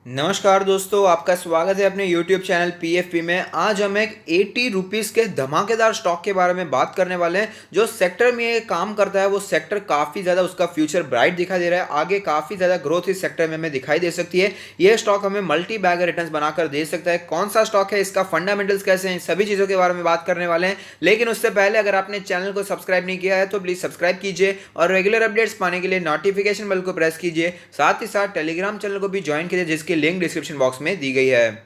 नमस्कार दोस्तों, आपका स्वागत है अपने YouTube चैनल PFP में। आज हम एक 80 रुपीज़ के धमाकेदार स्टॉक के बारे में बात करने वाले हैं। जो सेक्टर में ये काम करता है वो सेक्टर काफ़ी ज़्यादा उसका फ्यूचर ब्राइट दिखाई दे रहा है। आगे काफ़ी ज़्यादा ग्रोथ इस सेक्टर में हमें दिखाई दे सकती है। ये स्टॉक हमें मल्टी बैगर रिटर्न्स बनाकर दे सकता है। कौन सा स्टॉक है, इसका फंडामेंटल्स कैसे हैं, सभी चीज़ों के बारे में बात करने वाले हैं। लेकिन उससे पहले अगर आपने चैनल को सब्सक्राइब नहीं किया है तो प्लीज़ सब्सक्राइब कीजिए और रेगुलर अपडेट्स पाने के लिए नोटिफिकेशन बेल को प्रेस कीजिए। साथ ही साथ टेलीग्राम चैनल को भी ज्वाइन कीजिए जिसकी लिंक डिस्क्रिप्शन बॉक्स में दी गई है।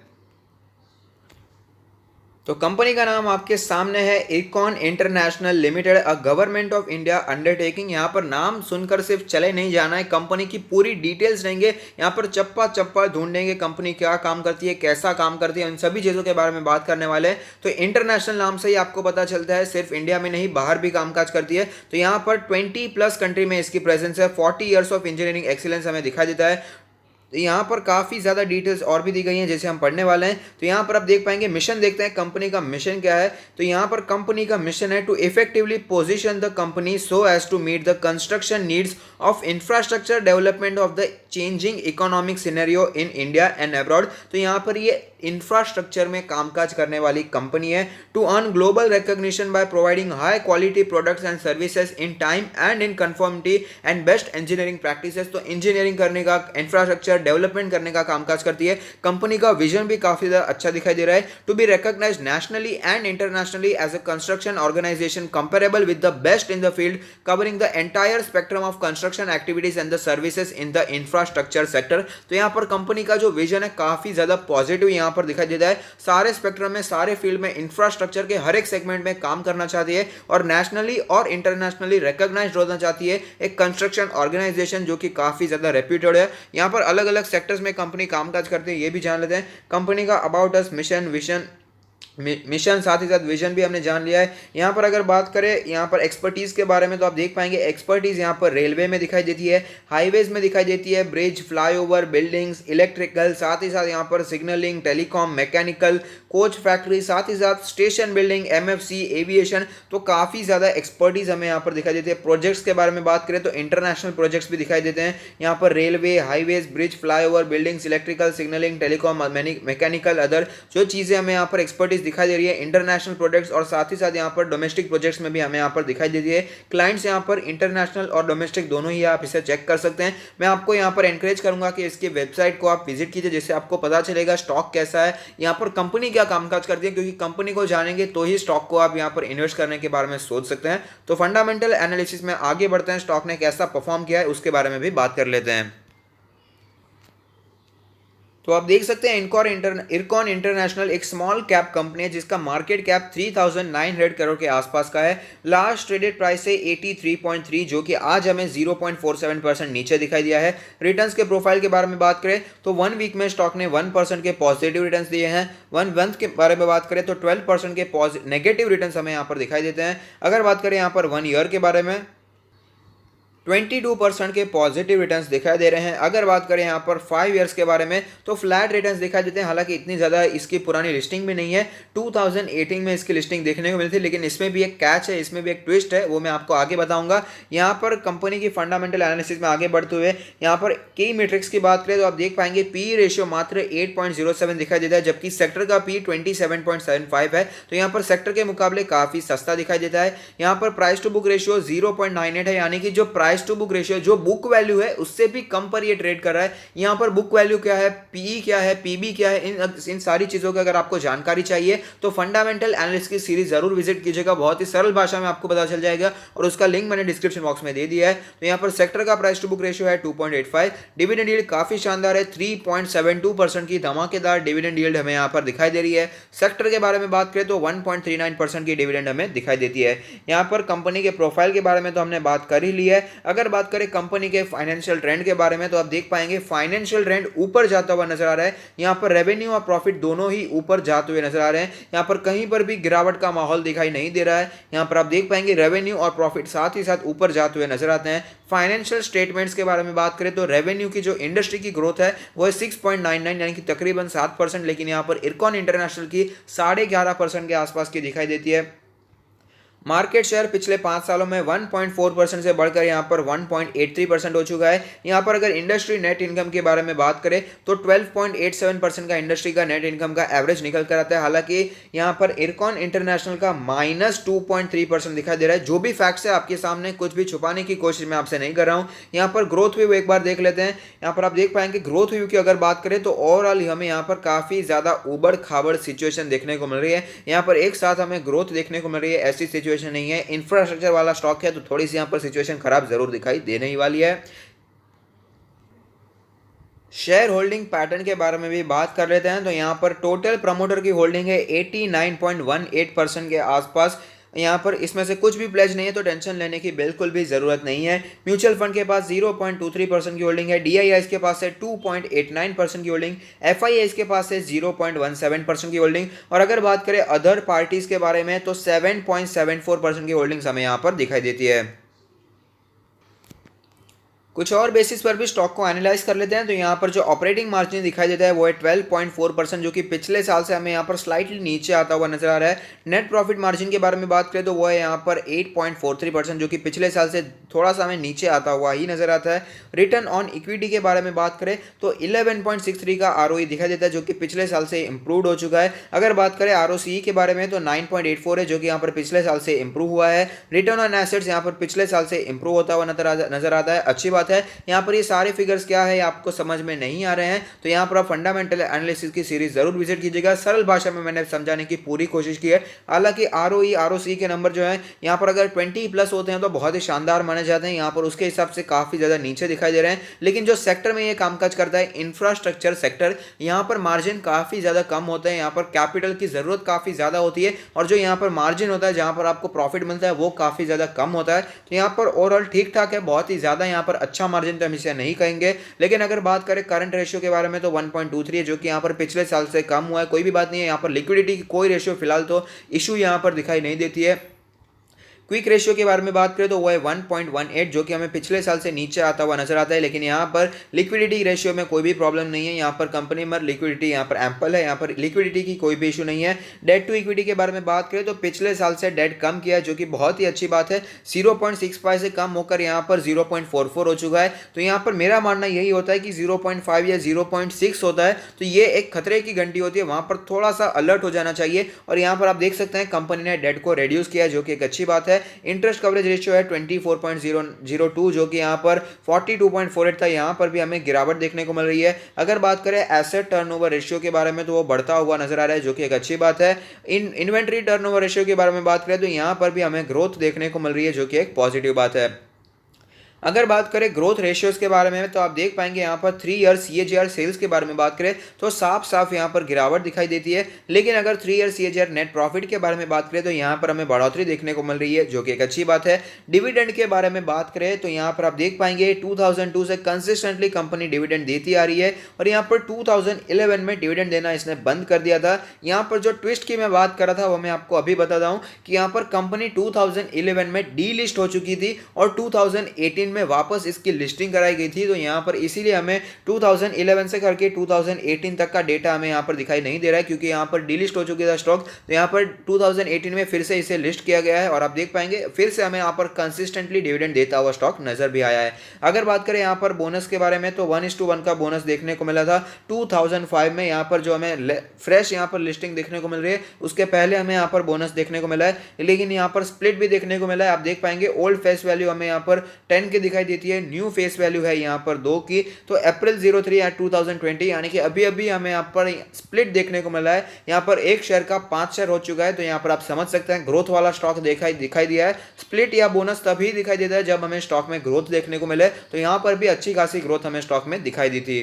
तो कंपनी का नाम आपके सामने है, IRCON international limited, a government of India undertaking. यहाँ पर नाम सुनकर सिर्फ चले नहीं जाना है, कंपनी की पूरी डिटेल्स देंगे। यहाँ पर चप्पा चप्पा ढूंढेंगे कंपनी क्या काम करती है, कैसा काम करती है, उन सभी चीज़ों के बारे में बात करने वाले हैं। तो इंटरनेशनल नाम से ही आपको पता चलता है सिर्फ इंडिया में नहीं बाहर भी कामकाज करती है। तो यहाँ पर 20+ कंट्री में इसकी प्रेजेंस है। 40 ईयर्स ऑफ इंजीनियरिंग एक्सीलेंस हमें दिखाई देता है। तो यहाँ पर काफ़ी ज़्यादा डिटेल्स और भी दी गई हैं जैसे हम पढ़ने वाले हैं। तो यहाँ पर आप देख पाएंगे, मिशन देखते हैं कंपनी का मिशन क्या है। तो यहाँ पर कंपनी का मिशन है to effectively position the company so as to meet the construction needs of infrastructure development of the changing economic scenario in India and abroad. तो यहाँ पर ये इंफ्रास्ट्रक्चर में कामकाज करने वाली कंपनी है। To earn global recognition by providing high quality products and services in time and in conformity and best engineering practices. तो इंजीनियरिंग करने का, इंफ्रास्ट्रक्चर डेवलपमेंट करने का कामकाज करती है। कंपनी का विजन भी काफी ज्यादा अच्छा दिखाई दे रहा है। To be recognised nationally and internationally as a construction organisation comparable with the best in the field covering the entire spectrum of construction activities and the services in the infrastructure sector. तो यहाँ पर company का जो vision है काफी ज्यादा positive यहाँ पर दिखाई देता है। सारे स्पेक्ट्रम में, सारे फील्ड में, इंफ्रास्ट्रक्चर के हर एक सेगमेंट में काम करना चाहती है और नेशनली और इंटरनेशनली रिकॉग्नाइज्ड होना चाहती है। एक कंस्ट्रक्शन ऑर्गेनाइजेशन जो कि काफी ज्यादा रेप्यूटेड है। यहाँ पर अलग अलग सेक्टर्स में कंपनी कामकाज करती है, ये भी जान लेते हैं। कंपनी का अबाउट अस, मिशन साथ ही साथ विजन भी हमने जान लिया है। यहाँ पर अगर बात करें यहाँ पर एक्सपर्टीज के बारे में तो आप देख पाएंगे एक्सपर्टीज यहाँ पर रेलवे में दिखाई देती है, हाईवेज में दिखाई देती है, ब्रिज, फ्लाईओवर, बिल्डिंग्स, इलेक्ट्रिकल, साथ ही साथ यहाँ पर signalling, telecom, mechanical, coach factory, साथ ही साथ स्टेशन बिल्डिंग, MFC, एविएशन। तो काफ़ी ज़्यादा एक्सपर्टीज हमें यहाँ पर दिखाई देती है। प्रोजेक्ट्स के बारे में बात करें तो इंटरनेशनल प्रोजेक्ट्स भी दिखाई देते हैं। यहाँ पर railway, highways, bridge, flyover, buildings, electrical, signalling, telecom, mechanical, other जो चीज़ें हमें यहाँ पर एक्सपर्टीज दिखाई दे रही है, इंटरनेशनल प्रोजेक्ट्स और साथ ही साथ यहाँ पर डोमेस्टिक प्रोजेक्ट्स में भी हमें यहाँ पर दिखाई देती है। क्लाइंट्स यहाँ पर इंटरनेशनल और डोमेस्टिक दोनों ही आप इसे चेक कर सकते हैं। मैं आपको यहाँ पर एनकरेज करूंगा कि इसकी वेबसाइट को आप विजिट कीजिए जिससे आपको पता चलेगा स्टॉक कैसा है, यहाँ पर कंपनी क्या कामकाज करती है, क्योंकि कंपनी को जानेंगे तो ही स्टॉक को आप यहाँ पर इन्वेस्ट करने के बारे में सोच सकते हैं। तो फंडामेंटल एनालिसिस में आगे बढ़ते हैं, स्टॉक ने कैसा परफॉर्म किया है उसके बारे में भी बात कर लेते हैं। तो आप देख सकते हैं इरकॉन इंटरनेशनल एक स्मॉल कैप कंपनी है जिसका मार्केट कैप 3,900 करोड़ के आसपास का है। लास्ट ट्रेडेड प्राइस है 83.3 जो कि आज हमें 0.47% नीचे दिखाई दिया है। रिटर्न्स के प्रोफाइल के बारे में बात करें तो 1 वीक में स्टॉक ने 1% के पॉजिटिव रिटर्न्स दिए हैं। 1 मंथ के बारे में बात करें तो 12% के नेगेटिव रिटर्न्स हमें यहाँ पर दिखाई देते हैं। अगर बात करें यहाँ पर 1 ईयर के बारे में 22% के पॉजिटिव रिटर्न्स दिखाई दे रहे हैं। अगर बात करें यहाँ पर 5 इयर्स के बारे में तो फ्लैट रिटर्न्स दिखाई देते हैं। हालांकि इतनी ज़्यादा इसकी पुरानी लिस्टिंग भी नहीं है, 2018 में इसकी लिस्टिंग देखने को मिली थी, लेकिन इसमें भी एक कैच है, इसमें भी एक ट्विस्ट है, वो मैं आपको आगे बताऊंगा। यहाँ पर कंपनी की फंडामेंटल एनालिसिस में आगे बढ़ते हुए यहाँ पर की मेट्रिक्स की बात करें तो आप देख पाएंगे पी रेशियो मात्र 8.07 दिखाई देता है, जबकि सेक्टर का पी 27.75 है। तो यहाँ पर सेक्टर के मुकाबले काफ़ी सस्ता दिखाई देता है। यहाँ पर प्राइस टू बुक रेशियो 0.98 है, यानी कि जो प्राइस टू बुक रेशियो, जो बुक वैल्यू है उससे भी कम पर ये ट्रेड कर रहा है। यहां पर बुक वैल्यू क्या है, पीई क्या है, पीबी क्या है, इन सारी चीजों की अगर आपको जानकारी चाहिए तो फंडामेंटल एनालिसिस की सीरीज जरूर विजिट कीजिएगा, बहुत ही सरल भाषा में आपको पता चल जाएगा और उसका लिंक मैंने डिस्क्रिप्शन बॉक्स में दे दिया है। तो यहां पर सेक्टर का प्राइस टू बुक रेशियो है 2.85, डिविडेंड यील्ड काफी शानदार है, 3.72% की धमाकेदार डिविडेंड यील्ड हमें यहां पर दिखाई दे रही है। सेक्टर के बारे में बात करें तो 1.39% की डिविडेंड हमें दिखाई देती है। यहां पर कंपनी के प्रोफाइल के बारे में तो हमने बात कर ही ली है। अगर बात करें कंपनी के फाइनेंशियल ट्रेंड के बारे में तो आप देख पाएंगे फाइनेंशियल ट्रेंड ऊपर जाता हुआ नजर आ रहा है। यहां पर रेवेन्यू और प्रॉफिट दोनों ही ऊपर जाते हुए नजर आ रहे हैं। यहां पर कहीं पर भी गिरावट का माहौल दिखाई नहीं दे रहा है। यहां पर आप देख पाएंगे रेवेन्यू और प्रॉफिट साथ ही साथ ऊपर जाते हुए नजर आते हैं। फाइनेंशियल स्टेटमेंट्स के बारे में बात करें तो रेवेन्यू की जो इंडस्ट्री की ग्रोथ है वो है 6.99 यानी कि तकरीबन 7%, लेकिन यहां पर इरकॉन इंटरनेशनल की 11.5% के आसपास की दिखाई देती है। मार्केट शेयर पिछले 5 सालों में 1.4% से बढ़कर यहाँ पर 1.83% हो चुका है। यहाँ पर अगर इंडस्ट्री नेट इनकम के बारे में बात करें तो 12.87% का इंडस्ट्री का नेट इनकम का एवरेज निकल कर आता है। हालांकि यहाँ पर इरकॉन इंटरनेशनल का -2.3% दिखाई दे रहा है। जो भी फैक्ट्स है आपके सामने, कुछ भी छुपाने की कोशिश मैं आपसे नहीं कर रहा हूँ। यहाँ पर ग्रोथ व्यू एक बार देख लेते हैं। यहाँ पर आप देख पाएंगे ग्रोथ व्यू की अगर बात करें तो ओवरऑल हमें यहाँ पर काफी ज्यादा उबड़ खाबड़ सिचुएशन देखने को मिल रही है। यहाँ पर एक साथ हमें ग्रोथ देखने को मिल रही है, ऐसी सिचुएशन नहीं है। इंफ्रास्ट्रक्चर वाला स्टॉक है तो थोड़ी सी यहाँ पर सिचुएशन खराब जरूर दिखाई देने ही वाली है। शेयर होल्डिंग पैटर्न के बारे में भी बात कर लेते हैं। तो यहाँ पर टोटल प्रमोटर की होल्डिंग है 89.18% के आसपास। यहाँ पर इसमें से कुछ भी प्लेज नहीं है तो टेंशन लेने की बिल्कुल भी ज़रूरत नहीं है। म्यूचुअल फंड के पास 0.23% की होल्डिंग है। डीआईआईस के पास है 2.89% की होल्डिंग। एफआईआईस के पास है 0.17% की होल्डिंग। और अगर बात करें अदर पार्टीज के बारे में तो 7.74% की होल्डिंग्स हमें यहाँ पर दिखाई देती है। कुछ और बेसिस पर भी स्टॉक को एनालाइज कर लेते हैं। तो यहाँ पर जो ऑपरेटिंग मार्जिन दिखाई देता है वो है 12.4%, जो कि पिछले साल से हमें यहाँ पर स्लाइटली नीचे आता हुआ नजर आ रहा है। नेट प्रॉफिट मार्जिन के बारे में बात करें तो वो है यहाँ पर 8.43%, जो कि पिछले साल से थोड़ा सा हमें नीचे आता हुआ ही नजर आता है। रिटर्न ऑन इक्विटी के बारे में बात करें तो 11.63 का आरओई दिखाई देता है, जो कि पिछले साल से इंप्रूव हो चुका है। अगर बात करें आरओसीई के बारे में तो 9.84 है, जो कि यहाँ पर पिछले साल से इंप्रूव हुआ है। रिटर्न ऑन एसेट्स यहाँ पर पिछले साल से इंप्रूव होता हुआ नजर आता है। अच्छी बात है। यहाँ पर ये सारे फिगर्स क्या है आपको समझ में नहीं आ रहे हैं तो यहाँ पर आप फंडामेंटल एनालिसिस की सीरीज जरूर विजिट कीजिएगा। सरल भाषा में मैंने समझाने की पूरी कोशिश की है। हालांकि आरओई आरओसी के नंबर जो है यहाँ पर अगर 20+ होते हैं तो बहुत ही शानदार माने जाते हैं। यहाँ पर उसके हिसाब से काफी ज्यादा नीचे दिखाई दे रहे हैं। लेकिन जो सेक्टर में ये कामकाज करता है इंफ्रास्ट्रक्चर सेक्टर, यहाँ पर मार्जिन काफी ज्यादा कम होते हैं। यहाँ पर कैपिटल की जरूरत काफी ज्यादा होती है और जो यहाँ पर मार्जिन होता है, जहाँ पर आपको प्रॉफिट मिलता है, वो काफी ज्यादा कम होता है। तो यहाँ पर ओवरऑल ठीक ठाक है, बहुत ही ज्यादा यहाँ पर अच्छा मार्जिन तो हम इसे नहीं कहेंगे। लेकिन अगर बात करें करंट रेशियो के बारे में तो 1.23 है, जो कि यहाँ पर पिछले साल से कम हुआ है। कोई भी बात नहीं है। यहाँ पर लिक्विडिटी की कोई रेशियो फिलहाल तो इशू यहाँ पर दिखाई नहीं देती है। क्विक रेशियो के बारे में बात करें तो वो है 1.18, जो कि हमें पिछले साल से नीचे आता हुआ नजर आता है। लेकिन यहाँ पर लिक्विडिटी रेशियो में कोई भी प्रॉब्लम नहीं है। यहाँ पर कंपनी में लिक्विडिटी यहाँ पर एम्पल है। यहाँ पर लिक्विडिटी की कोई भी इशू नहीं है। डेट टू इक्विटी के बारे में बात करें तो पिछले साल से डेट कम किया है, जो कि बहुत ही अच्छी बात है। 0.65 से कम होकर यहाँ पर 0.44 हो चुका है। तो यहाँ पर मेरा मानना यही होता है कि 0.5 या 0.6 होता है तो ये एक खतरे की घंटी होती है, वहां पर थोड़ा सा अलर्ट हो जाना चाहिए। और यहाँ पर आप देख सकते हैं कंपनी ने डेट को रिड्यूस किया, जो कि एक अच्छी बात है। इंटरेस्ट कवरेज रेशियो है 24.002, जो कि यहाँ पर 42.48 था। यहाँ पर भी हमें गिरावट देखने को मिल रही है। अगर बात करें एसेट टर्नओवर रेशियो के बारे में तो वो बढ़ता हुआ नजर आ रहा है, जो कि एक अच्छी बात है। इन्वेंट्री टर्नओवर रेशियो के बारे में बात करें तो यहाँ पर भी हमें ग्रोथ देखने को मिल रही है, जो कि एक पॉजिटिव बात है। अगर बात करें ग्रोथ रेशियोज के बारे में तो आप देख पाएंगे यहाँ पर 3 ईयर CAGR सेल्स के बारे में बात करें तो साफ साफ यहाँ पर गिरावट दिखाई देती है। लेकिन अगर 3 ईयर CAGR नेट प्रॉफिट के बारे में बात करें तो यहाँ पर हमें बढ़ोतरी देखने को मिल रही है, जो कि एक अच्छी बात है। डिविडेंड के बारे में बात करें तो यहाँ पर आप देख पाएंगे 2002 से कंसिस्टेंटली कंपनी डिविडेंड देती आ रही है और यहाँ पर 2011 में डिविडेंड देना इसने बंद कर दिया था। यहाँ पर जो ट्विस्ट की मैं बात कर रहा था वो मैं आपको अभी बताता हूँ कि यहाँ पर कंपनी 2011 में डीलिस्ट हो चुकी थी और 2018 में वापस इसकी लिस्टिंग कराई गई थी। तो यहाँ पर इसीलिए हमें 2011 से करके 2018 तक का डेटा हमें यहाँ पर दिखाई नहीं दे रहा है, क्योंकि यहाँ पर डीलिस्ट हो चुकी था स्टॉक। तो यहाँ पर 2018 में फिर से इसे लिस्ट किया गया है और आप देख पाएंगे फिर से हमें यहाँ पर कंसिस्टेंटली डिविडेंड देता हुआ स्टॉक नजर भी आया है। अगर बात करें यहाँ पर बोनस के बारे में तो 1:1 का बोनस देखने को मिला था 2005 में। यहाँ पर जो हमें फ्रेश यहाँ पर लिस्टिंग देखने को मिल रही है, उसके पहले हमें यहाँ पर बोनस देखने को मिला है। लेकिन यहाँ पर स्प्लिट भी देखने को मिला है। आप देख पाएंगे ओल्ड फेस वैल्यू हमें यहाँ पर 10 की दिखाई देती है, न्यू फेस वैल्यू है यहाँ पर 2 की। तो अप्रैल 03 2020 यानी कि अभी अभी हमें यहाँ पर स्प्लिट देखने को मिला है। यहाँ पर एक शेयर का 5 शेयर हो चुका है। तो यहाँ पर आप समझ सकते हैं ग्रोथ वाला स्टॉक दिखाई दिया है। स्प्लिट या बोनस तभी दिखाई देता है जब हमें स्टॉक में ग्रोथ देखने को मिले। तो यहाँ पर भी अच्छी खासी ग्रोथ हमें स्टॉक में दिखाई दी थी।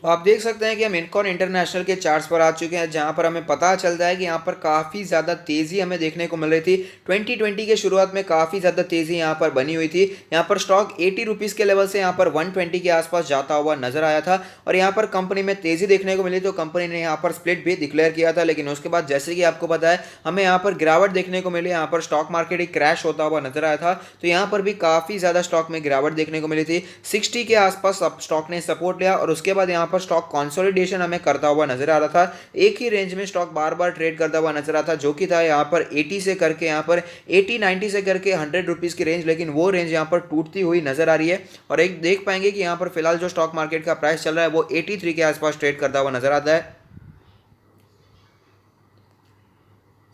तो आप देख सकते हैं कि हम इरकॉन इंटरनेशनल के चार्ट्स पर आ चुके हैं, जहां पर हमें पता चलता है कि यहाँ पर काफ़ी ज़्यादा तेज़ी हमें देखने को मिल रही थी। 2020 के शुरुआत में काफ़ी ज़्यादा तेज़ी यहाँ पर बनी हुई थी। यहाँ पर स्टॉक 80 रुपीज़ के लेवल से यहाँ पर 120 के आसपास जाता हुआ नजर आया था और यहाँ पर कंपनी में तेज़ी देखने को मिली। तो कंपनी ने यहाँ पर स्प्लिट भी डिक्लेयर किया था, लेकिन उसके बाद जैसे कि आपको पता है हमें यहाँ पर गिरावट देखने को मिली। यहाँ पर स्टॉक मार्केट एक क्रैश होता हुआ नजर आया था। तो यहाँ पर भी काफ़ी ज़्यादा स्टॉक में गिरावट देखने को मिली थी। 60 के आसपास स्टॉक ने सपोर्ट लिया और उसके बाद यहाँ यहाँ पर स्टॉक कंसोलिडेशन हमें करता हुआ नजर आ रहा था। एक ही रेंज में स्टॉक बार बार ट्रेड करता हुआ नजर आता, जो कि था यहाँ पर 80 से करके यहाँ पर 80-90 से करके 100 रुपीज़ की रेंज, लेकिन वो रेंज यहाँ पर टूटती हुई नजर आ रही है। और एक देख पाएंगे कि यहाँ पर फिलहाल जो स्टॉक मार्केट का प्राइस चल रहा है वो 83 के आसपास ट्रेड करता हुआ नजर आता है।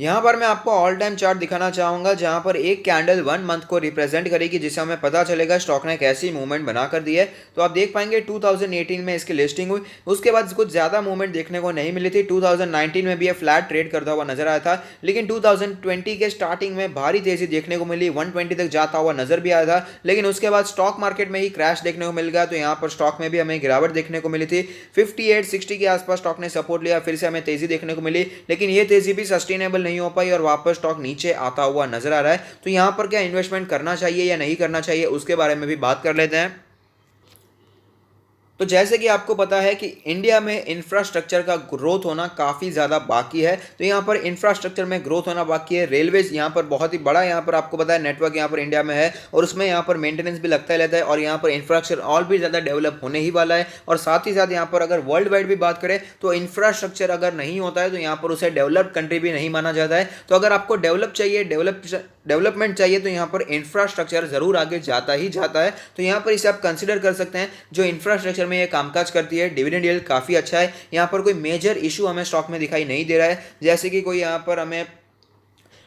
यहाँ पर मैं आपको ऑल टाइम चार्ट दिखाना चाहूंगा, जहाँ पर एक कैंडल 1 मंथ को रिप्रेजेंट करेगी, जिससे हमें पता चलेगा स्टॉक ने कैसी मूवमेंट बना कर दी है। तो आप देख पाएंगे 2018 में इसकी लिस्टिंग हुई, उसके बाद कुछ ज़्यादा मूवमेंट देखने को नहीं मिली थी। 2019 में भी ये फ्लैट ट्रेड करता हुआ नजर आया था, लेकिन 2020 के स्टार्टिंग में भारी तेजी देखने को मिली, 120 तक जाता हुआ नजर भी आया था, लेकिन उसके बाद स्टॉक मार्केट में ही क्रैश देखने को मिल गया। तो यहाँ पर स्टॉक में भी हमें गिरावट देखने को मिली थी, 58-60 के आसपास स्टॉक ने सपोर्ट लिया, फिर से हमें तेजी देखने को मिली, लेकिन ये तेजी भी सस्टेनेबल नहीं हो पाई और वापस स्टॉक नीचे आता हुआ नजर आ रहा है। तो यहां पर क्या इन्वेस्टमेंट करना चाहिए या नहीं करना चाहिए, उसके बारे में भी बात कर लेते हैं। तो जैसे कि आपको पता है कि इंडिया में इंफ्रास्ट्रक्चर का ग्रोथ होना काफ़ी ज़्यादा बाकी है। तो यहाँ पर इंफ्रास्ट्रक्चर में ग्रोथ होना बाकी है। रेलवेज यहाँ पर बहुत ही बड़ा यहाँ पर आपको पता है नेटवर्क यहाँ पर इंडिया में है, और उसमें यहाँ पर मेंटेनेंस भी लगता ही रहता है, और यहाँ पर इंफ्रास्ट्रक्चर और भी ज़्यादा डेवलप होने ही वाला है। और साथ ही साथ यहाँ पर अगर वर्ल्ड वाइड भी बात करें तो इंफ्रास्ट्रक्चर अगर नहीं होता है तो यहाँ पर उसे डेवलप्ड कंट्री भी नहीं माना जाता है। तो अगर आपको डेवलपमेंट चाहिए तो यहाँ पर इंफ्रास्ट्रक्चर जरूर आगे जाता ही जाता है। तो यहाँ पर इसे आप कंसिडर कर सकते हैं। जो इंफ्रास्ट्रक्चर में ये कामकाज करती है, डिविडेंड यील्ड काफ़ी अच्छा है। यहाँ पर कोई मेजर इशू हमें स्टॉक में दिखाई नहीं दे रहा है, जैसे कि कोई यहाँ पर हमें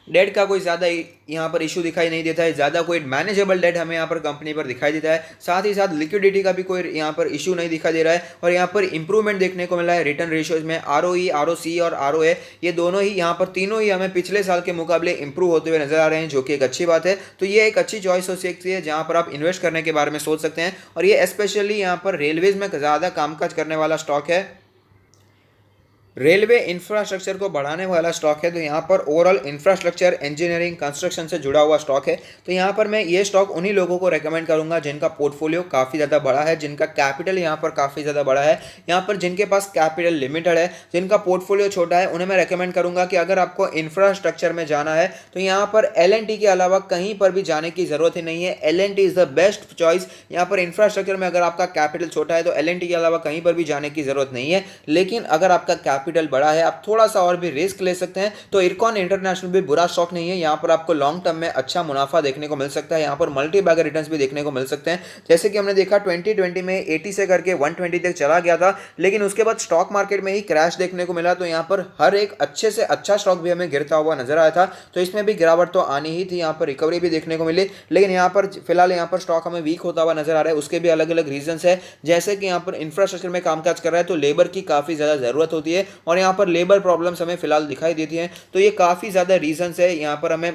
डेट का कोई ज़्यादा यहाँ पर इशू दिखाई नहीं देता है, ज़्यादा कोई मैनेजेबल डेट हमें यहाँ पर कंपनी पर दिखाई देता है। साथ ही साथ लिक्विडिटी का भी कोई यहाँ पर इशू नहीं दिखाई दे रहा है, और यहाँ पर इंप्रूवमेंट देखने को मिला है रिटर्न रेशियोज में। ROE, ROC और ROA ये दोनों ही यहाँ पर तीनों ही हमें पिछले साल के मुकाबले इंप्रूव होते हुए नजर आ रहे हैं, जो कि एक अच्छी बात है। तो ये एक अच्छी चॉइस हो सकती है जहाँ पर आप इन्वेस्ट करने के बारे में सोच सकते हैं, और ये स्पेशली यहाँ पर रेलवेज में ज़्यादा कामकाज करने वाला स्टॉक है। रेलवे इंफ्रास्ट्रक्चर को बढ़ाने वाला स्टॉक है। तो यहाँ पर ओवरऑल इंफ्रास्ट्रक्चर, इंजीनियरिंग, कंस्ट्रक्शन से जुड़ा हुआ स्टॉक है। तो यहाँ पर मैं ये स्टॉक उन्हीं लोगों को रेकमेंड करूँगा जिनका पोर्टफोलियो काफ़ी ज़्यादा बड़ा है, जिनका कैपिटल यहाँ पर काफ़ी ज़्यादा बड़ा है। यहाँ पर जिनके पास कैपिटल लिमिटेड है, जिनका पोर्टफोलियो छोटा है, उन्हें मैं रेकमेंड करूँगा कि अगर आपको इंफ्रास्ट्रक्चर में जाना है तो यहाँ पर L&T के अलावा कहीं पर भी जाने की ज़रूरत ही नहीं है। L&T is the best choice. यहाँ पर इंफ्रास्ट्रक्चर में अगर आपका कैपिटल छोटा है तो L&T के अलावा कहीं पर भी जाने की ज़रूरत नहीं है। लेकिन अगर आपका कैपिटल बड़ा है, आप थोड़ा सा और भी रिस्क ले सकते हैं, तो इरकॉन इंटरनेशनल भी बुरा स्टॉक नहीं है। यहाँ पर आपको लॉन्ग टर्म में अच्छा मुनाफा देखने को मिल सकता है, यहाँ पर मल्टी बैगर रिटर्न्स भी देखने को मिल सकते हैं। जैसे कि हमने देखा 2020 में 80 से करके 120 तक चला गया था, लेकिन उसके बाद स्टॉक मार्केट में ही क्रैश देखने को मिला। तो यहाँ पर हर एक अच्छे से अच्छा स्टॉक भी हमें गिरता हुआ नजर आया था। तो इसमें भी गिरावट तो आनी ही थी, यहाँ पर रिकवरी भी देखने को मिली, लेकिन यहाँ पर फिलहाल यहाँ पर स्टॉक हमें वीक होता हुआ नजर आ रहा है। उसके भी अलग अलग रीजंस है, जैसे कि यहाँ पर इंफ्रास्ट्रक्चर में कामकाज कर रहा है तो लेबर की काफ़ी ज़्यादा ज़रूरत होती है, और यहाँ पर लेबर प्रॉब्लम्स हमें फिलहाल दिखाई देती हैं। तो ये काफ़ी ज़्यादा रीजंस है यहाँ पर हमें,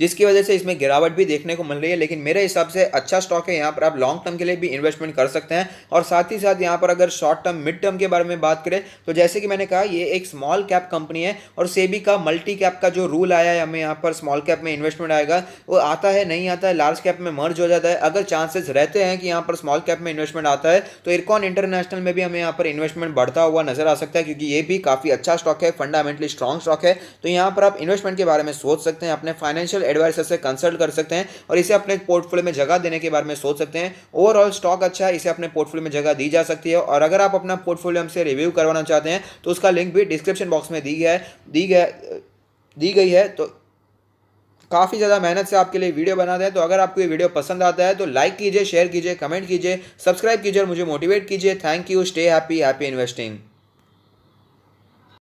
जिसकी वजह से इसमें गिरावट भी देखने को मिल रही है। लेकिन मेरे हिसाब से अच्छा स्टॉक है, यहाँ पर आप लॉन्ग टर्म के लिए भी इन्वेस्टमेंट कर सकते हैं। और साथ ही साथ यहाँ पर अगर शॉर्ट टर्म, मिड टर्म के बारे में बात करें तो जैसे कि मैंने कहा ये एक स्मॉल कैप कंपनी है, और सेबी का मल्टी कैप का जो रूल आया है, हमें यहाँ पर स्मॉल कैप में इन्वेस्टमेंट आएगा, वो आता है नहीं आता है, लार्ज कैप में मर्ज हो जाता है। अगर चांसेस रहते हैं कि यहाँ पर स्मॉल कैप में इन्वेस्टमेंट आता है तो इरकॉन इंटरनेशनल में भी हमें यहाँ पर इन्वेस्टमेंट बढ़ता हुआ नजर आ सकता है, क्योंकि ये भी काफ़ी अच्छा स्टॉक है, फंडामेंटली स्ट्रॉन्ग स्टॉक है। तो यहाँ पर आप इन्वेस्टमेंट के बारे में सोच सकते हैं, अपने फाइनेंशियल एडवाइजर से कंसल्ट कर सकते हैं, और इसे अपने पोर्टफोलियो में जगह देने के बारे में सोच सकते हैं। ओवरऑल स्टॉक अच्छा है, इसे अपने पोर्टफोलियो में जगह दी जा सकती है। और अगर आप अपना पोर्टफोलियो हमसे रिव्यू करवाना चाहते हैं तो उसका लिंक भी डिस्क्रिप्शन बॉक्स में दी गई है। तो काफ़ी ज़्यादा मेहनत से आपके लिए वीडियो बनाते हैं। तो अगर आपको ये वीडियो पसंद आता है तो लाइक कीजिए, शेयर कीजिए, कमेंट कीजिए, सब्सक्राइब कीजिए और मुझे मोटिवेट कीजिए। Thank you. Stay happy, happy investing.